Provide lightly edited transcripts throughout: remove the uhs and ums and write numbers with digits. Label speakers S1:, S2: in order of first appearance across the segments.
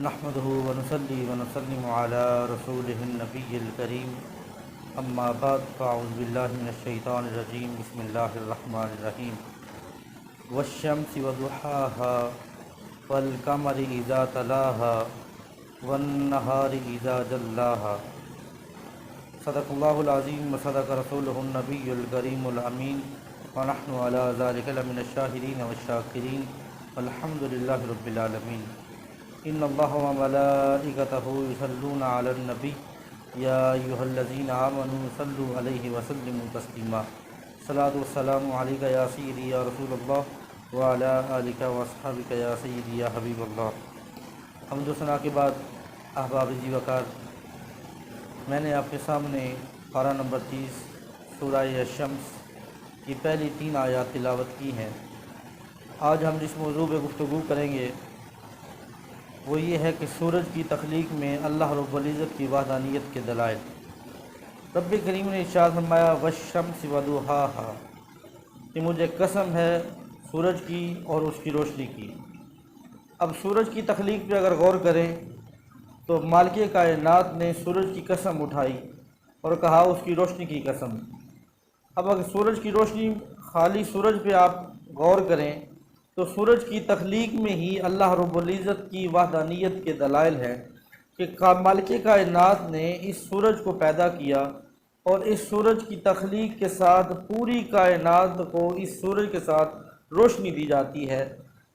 S1: نحمده ونصلي ونسلم على رسوله النبي الكريم اما بعد فاعوذ بالله من الشيطان الرجيم بسم الله الرحمن الرحيم والشمس وضحاها والقمر اذا تلاها والنهار اذا جلاها صدق الله العظيم وصدق رسوله النبي الكريم الامين ونحن على ذلك لمن الشاهدين والشاكرين والحمد لله رب العالمين ان اللہ وملائکتہ یصلون علی النبی یا ایھا الذین آمنوا صلوا علیہ وسلموا تسلیما صلاۃ والسلام علیک یا سیدی یا رسول اللہ وعلی آلک واصحابک یا سیدی یا حبیب اللہ۔ حمد و ثنا کے بعد احباب جی وقار، میں نے آپ کے سامنے پارہ نمبر 30 سورہ الشمس کی پہلی 3 آیات تلاوت کی ہیں۔ آج ہم جس موضوع پہ گفتگو کریں گے وہ یہ ہے کہ سورج کی تخلیق میں اللہ رب العزت کی وحدانیت کے دلائل۔ رب کریم نے ارشاد فرمایا والشمس وضحاها، کہ مجھے قسم ہے سورج کی اور اس کی روشنی کی۔ اب سورج کی تخلیق پہ اگر غور کریں تو مالک کائنات نے سورج کی قسم اٹھائی اور کہا اس کی روشنی کی قسم۔ اب اگر سورج کی روشنی، خالی سورج پہ آپ غور کریں تو سورج کی تخلیق میں ہی اللہ رب العزت کی وحدانیت کے دلائل ہیں کہ مالک کائنات نے اس سورج کو پیدا کیا اور اس سورج کی تخلیق کے ساتھ پوری کائنات کو اس سورج کے ساتھ روشنی دی جاتی ہے۔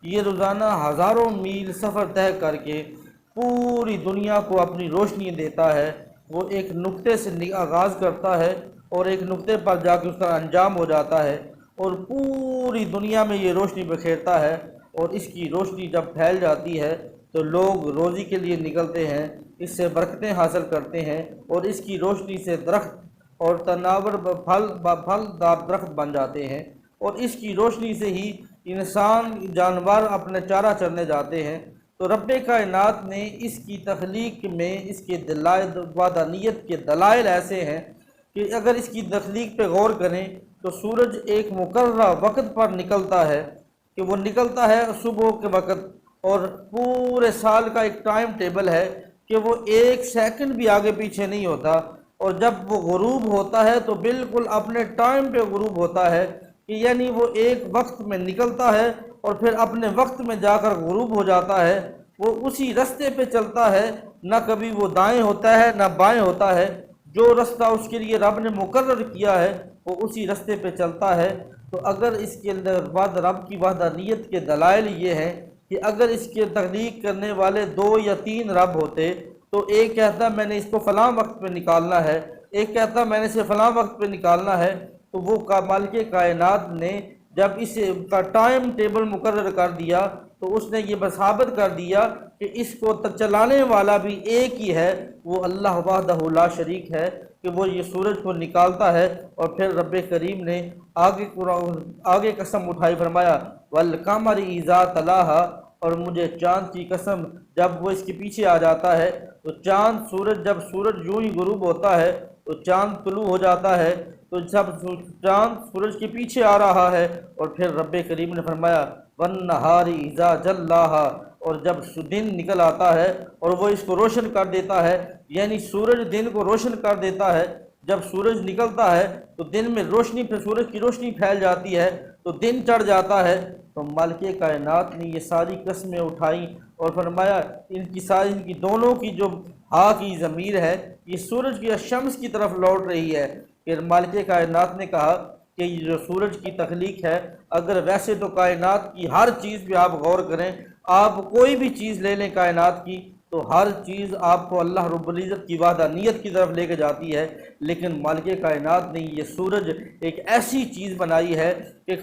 S1: یہ روزانہ ہزاروں میل سفر طے کر کے پوری دنیا کو اپنی روشنی دیتا ہے۔ وہ ایک نقطے سے آغاز کرتا ہے اور ایک نقطے پر جا کے اس کا انجام ہو جاتا ہے اور پوری دنیا میں یہ روشنی بکھیرتا ہے، اور اس کی روشنی جب پھیل جاتی ہے تو لوگ روزی کے لیے نکلتے ہیں، اس سے برکتیں حاصل کرتے ہیں اور اس کی روشنی سے درخت اور تناور پھل دار درخت بن جاتے ہیں، اور اس کی روشنی سے ہی انسان جانور اپنے چارہ چرنے جاتے ہیں۔ تو رب کائنات نے اس کی تخلیق میں اس کے دلائل، وحدانیت کے دلائل ایسے ہیں کہ اگر اس کی تخلیق پہ غور کریں تو سورج ایک مقررہ وقت پر نکلتا ہے، کہ وہ نکلتا ہے صبح کے وقت، اور پورے سال کا ایک ٹائم ٹیبل ہے کہ وہ ایک سیکنڈ بھی آگے پیچھے نہیں ہوتا، اور جب وہ غروب ہوتا ہے تو بالکل اپنے ٹائم پہ غروب ہوتا ہے، کہ یعنی وہ ایک وقت میں نکلتا ہے اور پھر اپنے وقت میں جا کر غروب ہو جاتا ہے۔ وہ اسی رستے پہ چلتا ہے، نہ کبھی وہ دائیں ہوتا ہے نہ بائیں ہوتا ہے، جو رستہ اس کے لیے رب نے مقرر کیا ہے وہ اسی رستے پہ چلتا ہے۔ تو اگر اس کے اندر رب کی وحدانیت کے دلائل یہ ہیں کہ اگر اس کے تخلیق کرنے والے 2 یا 3 رب ہوتے تو ایک کہتا میں نے اس کو فلاں وقت پہ نکالنا ہے، ایک کہتا میں نے اسے فلاں وقت پہ نکالنا ہے، تو وہ مالک کائنات نے جب اس کا ٹائم ٹیبل مقرر کر دیا تو اس نے یہ ثابت کر دیا کہ اس کو چلانے والا بھی ایک ہی ہے، وہ اللہ وحدہ لا شریک ہے، کہ وہ یہ سورج کو نکالتا ہے۔ اور پھر رب کریم نے آگے قسم اٹھائی، فرمایا والقمر اذا تلاہا، اور مجھے چاند کی قسم، جب وہ اس کے پیچھے آ جاتا ہے تو چاند جب سورج یوں ہی غروب ہوتا ہے تو چاند طلوع ہو جاتا ہے، تو جب چاند سورج کے پیچھے آ رہا ہے، اور پھر رب کریم نے فرمایا والنہار اذا جلاہا، اور جب دن نکل آتا ہے اور وہ اس کو روشن کر دیتا ہے، یعنی سورج دن کو روشن کر دیتا ہے۔ جب سورج نکلتا ہے تو دن میں روشنی، پھر سورج کی روشنی پھیل جاتی ہے تو دن چڑھ جاتا ہے۔ تو مالک کائنات نے یہ ساری قسمیں اٹھائیں اور فرمایا ان کی دونوں کی جو ہا کی ضمیر ہے یہ سورج کی شمس کی طرف لوٹ رہی ہے، کہ مالک کائنات نے کہا کہ یہ جو سورج کی تخلیق ہے، اگر ویسے تو کائنات کی ہر چیز پہ آپ غور کریں، آپ کوئی بھی چیز لے لیں کائنات کی تو ہر چیز آپ کو اللہ رب العزت کی وحدانیت کی طرف لے کے جاتی ہے، لیکن مالک کائنات نے یہ سورج ایک ایسی چیز بنائی ہے کہ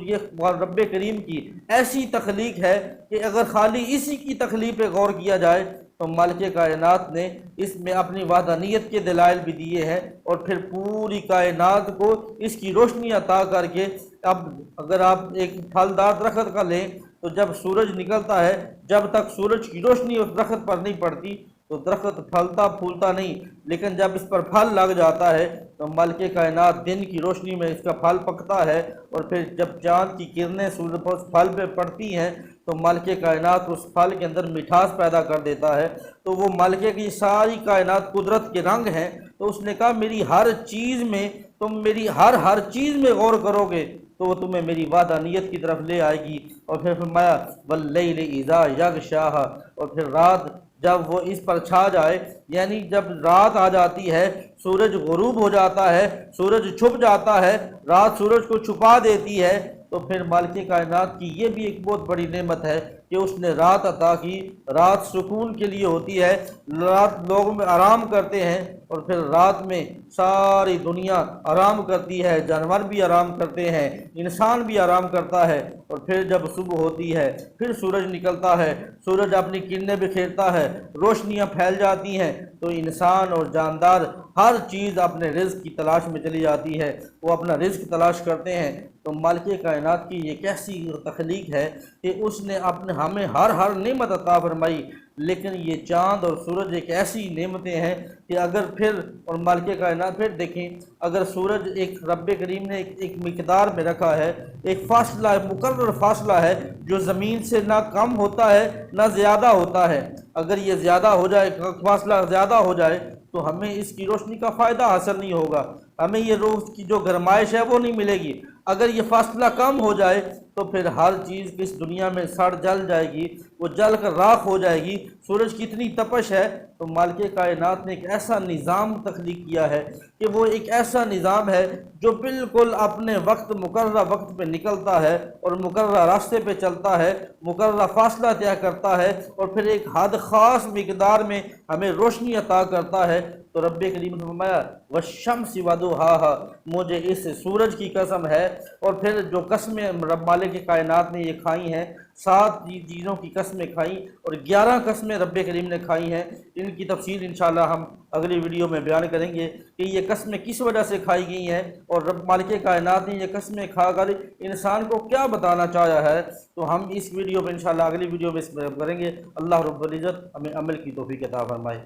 S1: یہ رب کریم کی ایسی تخلیق ہے کہ اگر خالی اسی کی تخلیق پہ غور کیا جائے تو مالک کائنات نے اس میں اپنی وحدانیت کے دلائل بھی دیے ہیں، اور پھر پوری کائنات کو اس کی روشنی عطا کر کے۔ اب اگر آپ ایک پھلدار درخت کا لیں تو جب سورج نکلتا ہے، جب تک سورج کی روشنی اس درخت پر نہیں پڑتی تو درخت پھلتا پھولتا نہیں، لیکن جب اس پر پھل لگ جاتا ہے تو مالک کائنات دن کی روشنی میں اس کا پھل پکتا ہے، اور پھر جب چاند کی کرنیں سورج پر اس پھل پہ پڑتی ہیں تو مالک کائنات اس پھل کے اندر مٹھاس پیدا کر دیتا ہے۔ تو وہ مالک کی ساری کائنات قدرت کے رنگ ہیں، تو اس نے کہا میری ہر چیز میں، تم میری ہر چیز میں غور کرو گے تو وہ تمہیں میری وحدانیت کی طرف لے آئے گی۔ اور پھر فرمایا واللیل اذا یغشاہا، اور پھر رات جب وہ اس پر چھا جائے، یعنی جب رات آ جاتی ہے، سورج غروب ہو جاتا ہے، سورج چھپ جاتا ہے، رات سورج کو چھپا دیتی ہے، تو پھر مالک کائنات کی یہ بھی ایک بہت بڑی نعمت ہے کہ اس نے رات عطا کی۔ رات سکون کے لیے ہوتی ہے، رات لوگ میں آرام کرتے ہیں، اور پھر رات میں ساری دنیا آرام کرتی ہے، جانور بھی آرام کرتے ہیں، انسان بھی آرام کرتا ہے، اور پھر جب صبح ہوتی ہے پھر سورج نکلتا ہے، سورج اپنی کرنیں بکھیرتا ہے، روشنیاں پھیل جاتی ہیں، تو انسان اور جاندار ہر چیز اپنے رزق کی تلاش میں چلی جاتی ہے، وہ اپنا رزق تلاش کرتے ہیں۔ تو مالک کائنات کی یہ کیسی تخلیق ہے کہ اس نے اپنے ہمیں ہر نعمت عطا فرمائی، لیکن یہ چاند اور سورج ایک ایسی نعمتیں ہیں کہ اگر پھر، اور مالک کائنات پھر دیکھیں، اگر سورج ایک رب کریم نے ایک مقدار میں رکھا ہے، ایک فاصلہ ہے، مقرر فاصلہ ہے جو زمین سے نہ کم ہوتا ہے نہ زیادہ ہوتا ہے، اگر یہ زیادہ ہو جائے، فاصلہ زیادہ ہو جائے تو ہمیں اس کی روشنی کا فائدہ حاصل نہیں ہوگا، ہمیں یہ روز کی جو گرمائش ہے وہ نہیں ملے گی۔ اگر یہ فاصلہ کم ہو جائے تو پھر ہر چیز اس دنیا میں سڑ جل جائے گی، وہ جل کر راکھ ہو جائے گی۔ سورج کی اتنی تپش ہے، تو مالک کائنات نے ایک ایسا نظام تخلیق کیا ہے کہ وہ ایک ایسا نظام ہے جو بالکل اپنے مقررہ وقت پہ نکلتا ہے، اور مقررہ راستے پہ چلتا ہے، مقررہ فاصلہ طے کرتا ہے، اور پھر ایک حد خاص مقدار میں ہمیں روشنی عطا کرتا ہے۔ تو رب کریم نے فرمایا والشمس وضحاہا، مجھے اس سورج کی قسم ہے، اور پھر جو قسمیں رب مالک کائنات نے یہ کھائی ہیں، 7 چیزوں کی قسمیں کھائیں، اور 11 قسمیں رب کریم نے کھائی ہیں، ان کی تفصیل انشاءاللہ ہم اگلی ویڈیو میں بیان کریں گے کہ یہ قسمیں کس وجہ سے کھائی گئی ہیں، اور رب مالک کائنات نے یہ قسمیں کھا کر انسان کو کیا بتانا چاہا ہے۔ تو ہم اس ویڈیو میں انشاءاللہ اگلی ویڈیو میں اس میں کریں گے۔ اللہ رب العزت ہمیں عمل کی توفیق عطا فرمائے۔